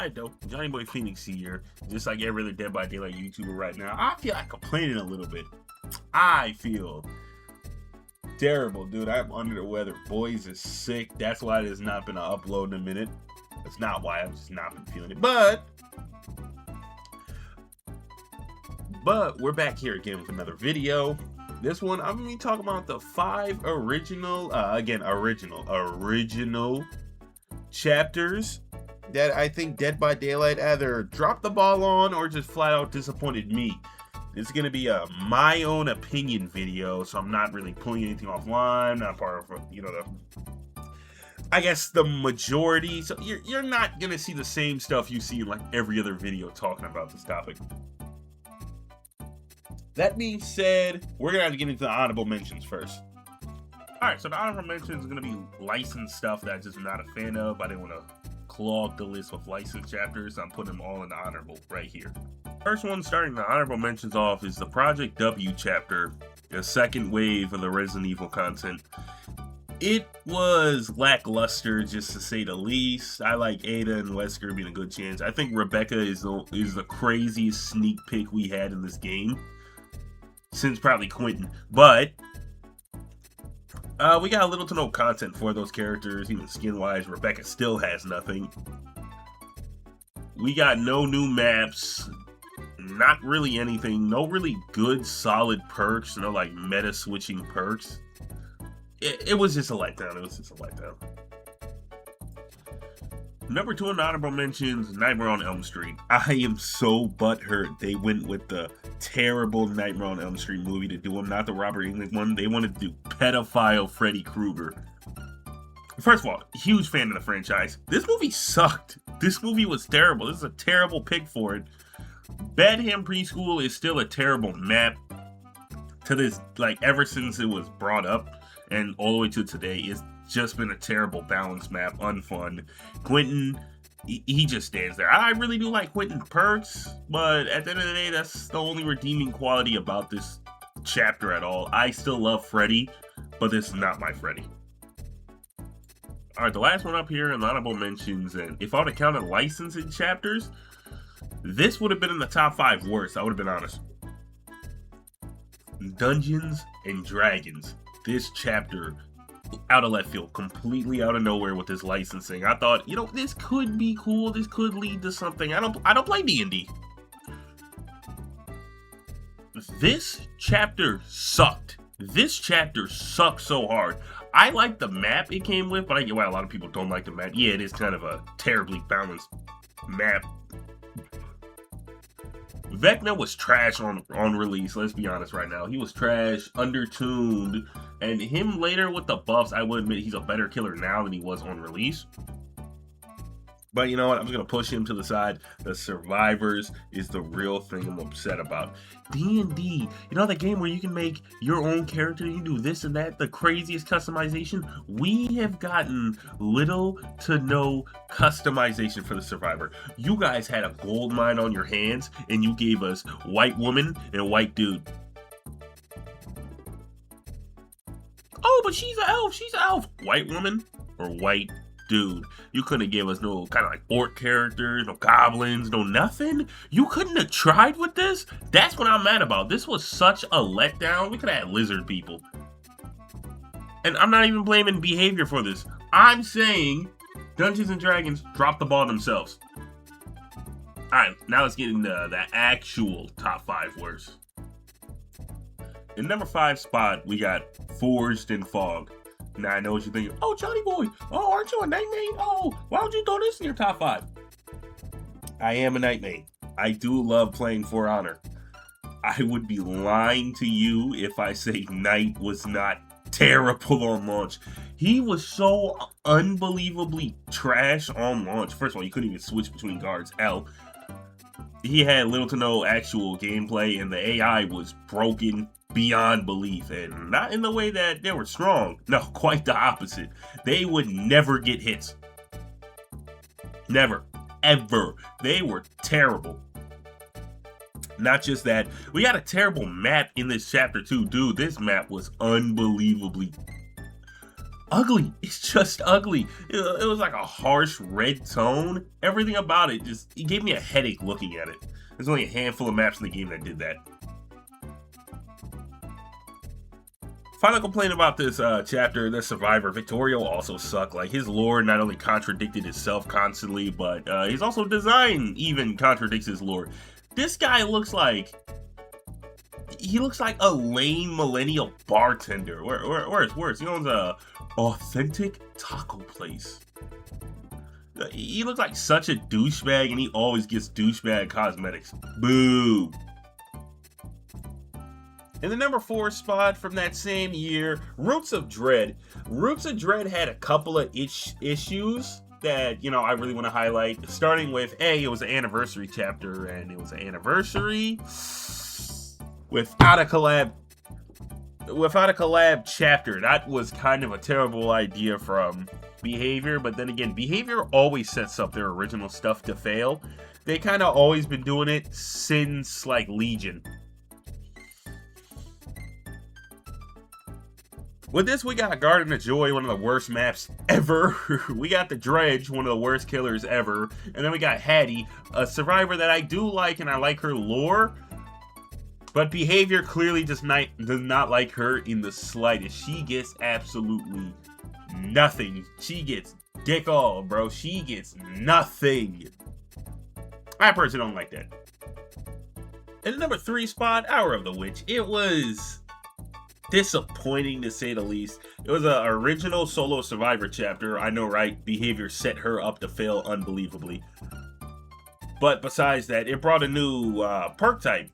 I know, Johnny Boy Phoenix here, just like every other Dead by Daylight YouTuber right now. I feel like complaining a little bit. I feel terrible, dude. I'm under the weather. Boys is sick. That's why there's not been an upload in a minute. That's not why. I've just not been feeling it. But we're back here again with another video. This one, I'm gonna be talking about the 5 original chapters that I think Dead by Daylight either dropped the ball on or just flat out disappointed me. This is gonna be a my own opinion video, so I'm not really pulling anything offline. Not part of, I guess the majority. So you're not gonna see the same stuff you see in like every other video talking about this topic. That being said, we're gonna have to get into the honorable mentions first. Alright, so the honorable mentions is gonna be licensed stuff that I'm just not a fan of. I didn't want to clog the list with licensed chapters, so I'm putting them all in the honorable right here. First one, starting the honorable mentions off, is the Project W chapter, the second wave of the Resident Evil content. It was lackluster, just to say the least. I like Ada and Wesker being a good chance. I think Rebecca is the craziest sneak peek we had in this game since probably Quentin, but we got little to no content for those characters, even skin-wise. Rebecca still has nothing. We got no new maps, not really anything, no really good solid perks, no like meta switching perks. It was just a letdown. Number 2 in the honorable mentions, Nightmare on Elm Street. I am so butthurt they went with the terrible Nightmare on Elm Street movie to do them, not the Robert Englund one. They wanted to do pedophile Freddy Krueger. First of all, huge fan of the franchise. This movie sucked. This movie was terrible. This is a terrible pick for it. Bedham Preschool is still a terrible map to this, like, ever since it was brought up and all the way to today. It's just been a terrible balance map, unfun. Quentin, he just stands there. I really do like Quentin perks, but at the end of the day, that's the only redeeming quality about this chapter at all. I still love Freddy, but this is not my Freddy. Alright, the last one up here in honorable mentions, and if I would have counted licensing chapters, this would have been in the top 5 worst, I would have been honest. Dungeons and Dragons. This chapter, out of left field, completely out of nowhere with this licensing. I thought, this could be cool. This could lead to something. I don't play D&D. This chapter sucked. This chapter sucked so hard. I like the map it came with, but I get why a lot of people don't like the map. Yeah, it is kind of a terribly balanced map. Vecna was trash on release, let's be honest right now. He was trash, undertuned, and him later with the buffs, I would admit he's a better killer now than he was on release. But you know what, I'm just going to push him to the side. The Survivors is the real thing I'm upset about. D&D, the game where you can make your own character, you do this and that, the craziest customization. We have gotten little to no customization for the Survivor. You guys had a gold mine on your hands, and you gave us white woman and white dude. Oh, but she's an elf. White woman or white dude. You couldn't give us no kind of like orc characters, no goblins, no nothing. You couldn't have tried with this? That's what I'm mad about. This was such a letdown. We could have had lizard people. And I'm not even blaming behavior for this. I'm saying Dungeons and Dragons dropped the ball themselves. Alright, now let's get into the actual top 5 worst. In number 5 spot, we got Forged in Fog. Now I know what you're thinking. Oh, Johnny Boy. Oh, aren't you a Night Maid? Oh, why don't you throw this in your top 5? I am a Night Maid. I do love playing For Honor. I would be lying to you if I say Knight was not terrible on launch. He was so unbelievably trash on launch. First of all, you couldn't even switch between guards. L. He had little to no actual gameplay, and the AI was broken beyond belief, and not in the way that they were strong. No, quite the opposite. They would never get hits. Never. Ever. They were terrible. Not just that, we got a terrible map in this chapter too. Dude, this map was unbelievably ugly. It's just ugly. It was like a harsh red tone. Everything about it it gave me a headache looking at it. There's only a handful of maps in the game that did that. Final complaint about this chapter, the Survivor, Victorio also sucked. Like, his lore not only contradicted itself constantly, but his also design even contradicts his lore. This guy looks like a lame millennial bartender. Where's he owns a authentic taco place. He looks like such a douchebag, and he always gets douchebag cosmetics. Boo. In the number 4 spot from that same year, Roots of Dread. Roots of Dread had a couple of issues that, you know, I really want to highlight. Starting with, it was an anniversary chapter, and it was an anniversary without a collab chapter. That was kind of a terrible idea from Behavior, but then again, Behavior always sets up their original stuff to fail. They kind of always been doing it since, like, Legion. With this, we got Garden of Joy, one of the worst maps ever. We got the Dredge, one of the worst killers ever. And then we got Hattie, a survivor that I do like, and I like her lore. But Behavior clearly does not like her in the slightest. She gets absolutely nothing. She gets dick all, bro. She gets nothing. I personally don't like that. In the number 3 spot, Hour of the Witch. It was disappointing, to say the least. It was an original solo survivor chapter. I know, right? Behavior set her up to fail unbelievably. But besides that, it brought a new perk type,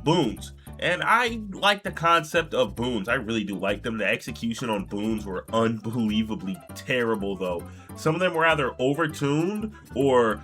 boons. And I like the concept of boons. I really do like them. The execution on boons were unbelievably terrible, though. Some of them were either overtuned or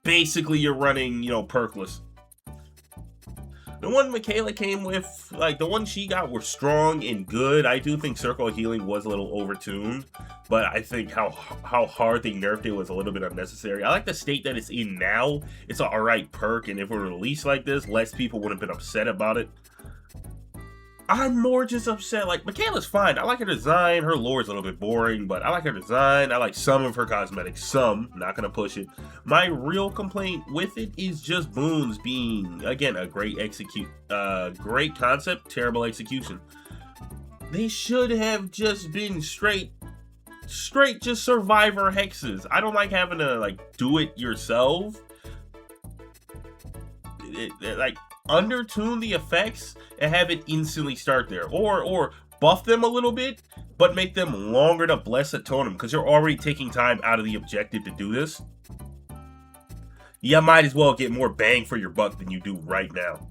basically you're running, you know, perkless. The one Michaela came with, like, the one she got were strong and good. I do think Circle of Healing was a little overtuned, but I think how hard they nerfed it was a little bit unnecessary. I like the state that it's in now. It's an alright perk, and if it were released like this, less people would have been upset about it. I'm more just upset. Like, Michaela's fine. I like her design. Her lore is a little bit boring, but I like her design. I like some of her cosmetics. Some. Not gonna push it. My real complaint with it is just boons being, again, a great great concept, terrible execution. They should have just been straight just survivor hexes. I don't like having to, like, do it yourself. Like, undertune the effects and have it instantly start there, or buff them a little bit but make them longer to bless a totem, because you're already taking time out of the objective to do this. You might as well get more bang for your buck than you do right now.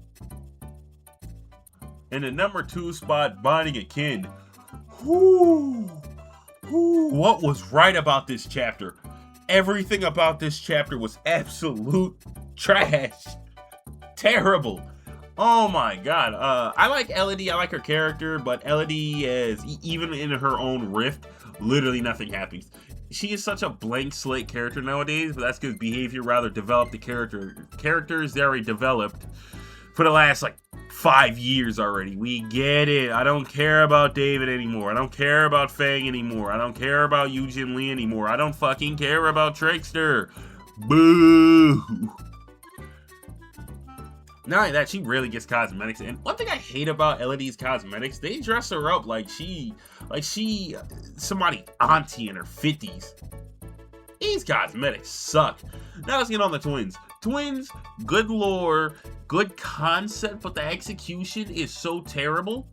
In the number 2 spot, Binding of Kin. What was right about this chapter? Everything about this chapter was absolute trash. Terrible. Oh my god. I like Elodie. I like her character, but Elodie is, even in her own rift, literally nothing happens. She is such a blank slate character nowadays, but that's because Behavior rather developed the characters they already developed for the last, like, 5 years already. We get it. I don't care about David anymore. I don't care about Fang anymore. I don't care about Yujin Lee anymore. I don't fucking care about Trickster. Boo! Not only that, she really gets cosmetics. And one thing I hate about Elodie's cosmetics, they dress her up like she somebody auntie in her 50s. These cosmetics suck. Now let's get on the twins. Twins, good lore, good concept, but the execution is so terrible.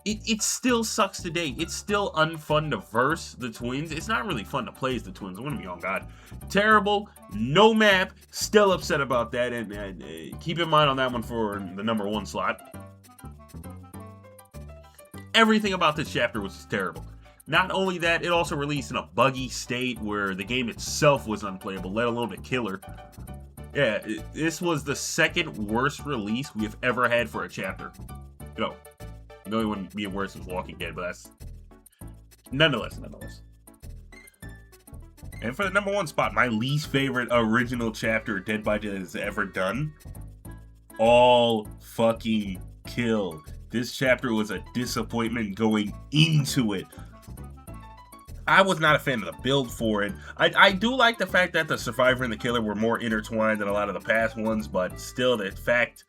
It still sucks today. It's still unfun to verse the twins. It's not really fun to play as the twins. I'm gonna be on God. Terrible. No map. Still upset about that. And keep in mind on that one for the number 1 slot. Everything about this chapter was just terrible. Not only that, it also released in a buggy state where the game itself was unplayable, let alone the killer. Yeah, this was the 2nd worst release we have ever had for a chapter. No. No, it wouldn't be worse than Walking Dead, but that's nonetheless. And for the number 1 spot, my least favorite original chapter Dead by Dead has ever done. All fucking Kill. This chapter was a disappointment going into it. I was not a fan of the build for it. I do like the fact that the survivor and the killer were more intertwined than a lot of the past ones, but still, the fact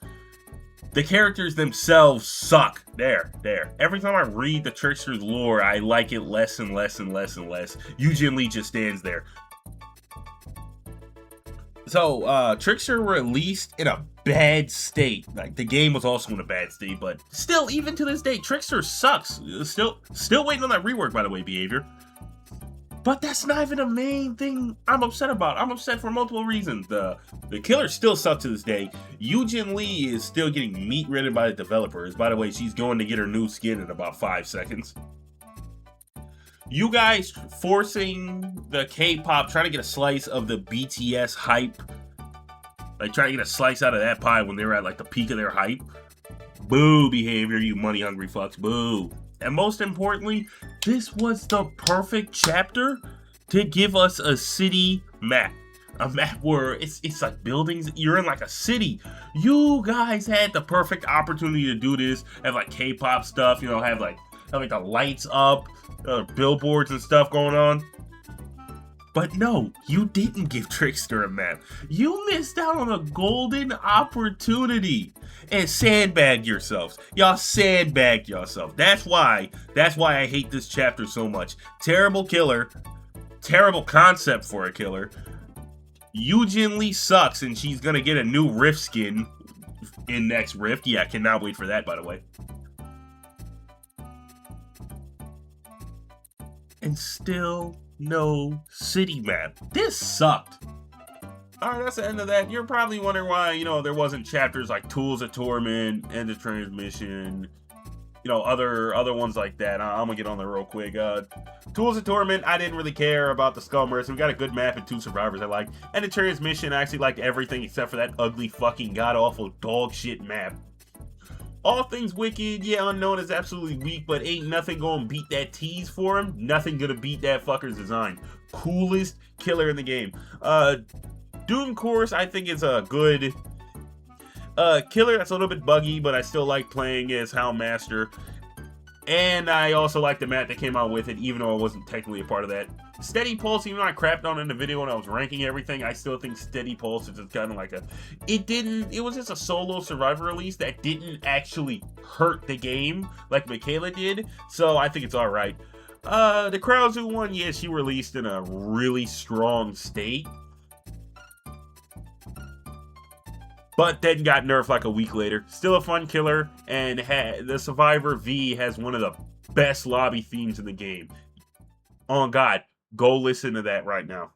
the characters themselves suck. There. Every time I read the Trickster's lore, I like it less and less and less and less. Yu Jin Lee just stands there. So, Trickster released in a bad state. Like, the game was also in a bad state, but still, even to this day, Trickster sucks. Still waiting on that rework, by the way, Behavior. But that's not even the main thing I'm upset about. I'm upset for multiple reasons. The killer still sucks to this day. Yu Jin Lee is still getting meat ridden by the developers. By the way, she's going to get her new skin in about 5 seconds. You guys forcing the K-pop, trying to get a slice of the BTS hype. Like, trying to get a slice out of that pie when they were at, like, the peak of their hype. Boo, Behavior, you money-hungry fucks. Boo. And most importantly, this was the perfect chapter to give us a city map. A map where it's like buildings. You're in like a city. You guys had the perfect opportunity to do this. Have like K-pop stuff, you know, have like the lights up, billboards and stuff going on. But no, you didn't give Trickster a map. You missed out on a golden opportunity and sandbagged yourselves. Y'all sandbagged yourself. That's why I hate this chapter so much. Terrible killer. Terrible concept for a killer. Yu Jin Lee sucks, and she's gonna get a new Rift skin in next Rift. Yeah, I cannot wait for that, by the way. And still no city map. This sucked. Alright, that's the end of that. You're probably wondering why, you know, there wasn't chapters like Tools of Torment, End of Transmission, you know, other ones like that. I'm gonna get on there real quick. Tools of Torment, I didn't really care about the Skull Mercy. We got a good map and 2 survivors I like. End of Transmission, I actually liked everything except for that ugly fucking god-awful dog shit map. All Things Wicked, yeah, Unknown is absolutely weak, but ain't nothing gonna beat that tease for him. Nothing gonna beat that fucker's design. Coolest killer in the game. Doom Course, I think is a good killer that's a little bit buggy, but I still like playing as Houndmaster. And I also like the map that came out with it, even though I wasn't technically a part of that. Steady Pulse, even though I crapped on it in the video when I was ranking everything, I still think Steady Pulse is just kind of like it was just a solo survivor release that didn't actually hurt the game like Michaela did, so I think it's alright. The Krauzu one, yeah, she released in a really strong state, but then got nerfed like a week later. Still a fun killer, and the Survivor V has one of the best lobby themes in the game. Oh God, go listen to that right now.